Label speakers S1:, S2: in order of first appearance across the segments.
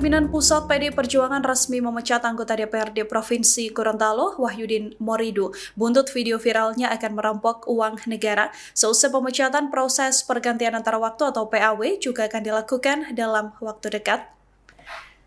S1: Pimpinan Pusat PD Perjuangan resmi memecat anggota DPRD Provinsi Gorontalo, Wahyudin Moridu. Buntut video viralnya akan merampok uang negara. Seusai pemecatan, proses pergantian antara waktu atau PAW juga akan dilakukan dalam waktu dekat.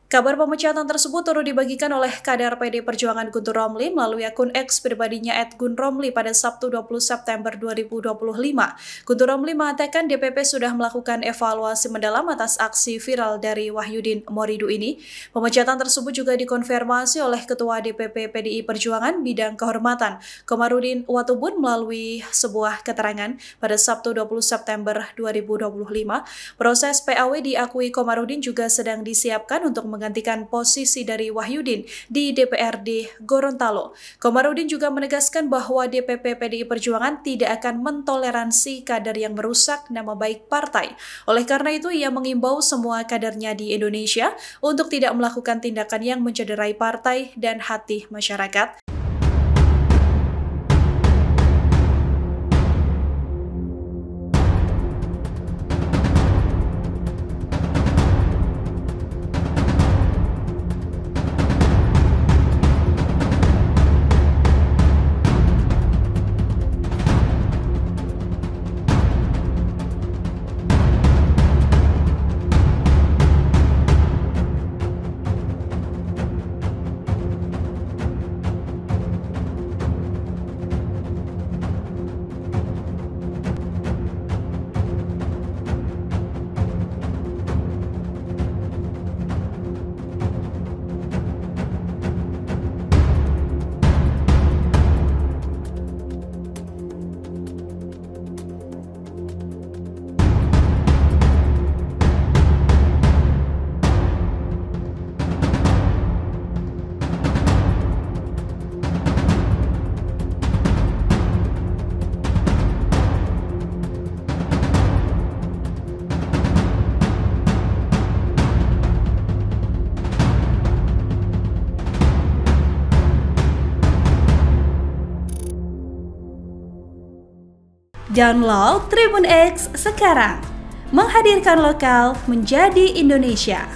S1: Kabar pemecatan tersebut turut dibagikan oleh kader PD Perjuangan Guntur Romli melalui akun X pribadinya @gunromli pada Sabtu 20 September 2025. Guntur Romli mengatakan DPP sudah melakukan evaluasi mendalam atas aksi viral dari Wahyudin Moridu ini. Pemecatan tersebut juga dikonfirmasi oleh Ketua DPP PDI Perjuangan Bidang Kehormatan, Komarudin Watubun melalui sebuah keterangan pada Sabtu 20 September 2025. Proses PAW diakui Komarudin juga sedang disiapkan untuk menggantikan posisi dari Wahyudin di DPRD Gorontalo. Komarudin juga menegaskan bahwa DPP PDI Perjuangan tidak akan mentoleransi kader yang merusak nama baik partai. Oleh karena itu, ia mengimbau semua kadernya di Indonesia untuk tidak melakukan tindakan yang mencederai partai dan hati masyarakat.
S2: Download Tribun X sekarang, menghadirkan lokal menjadi Indonesia.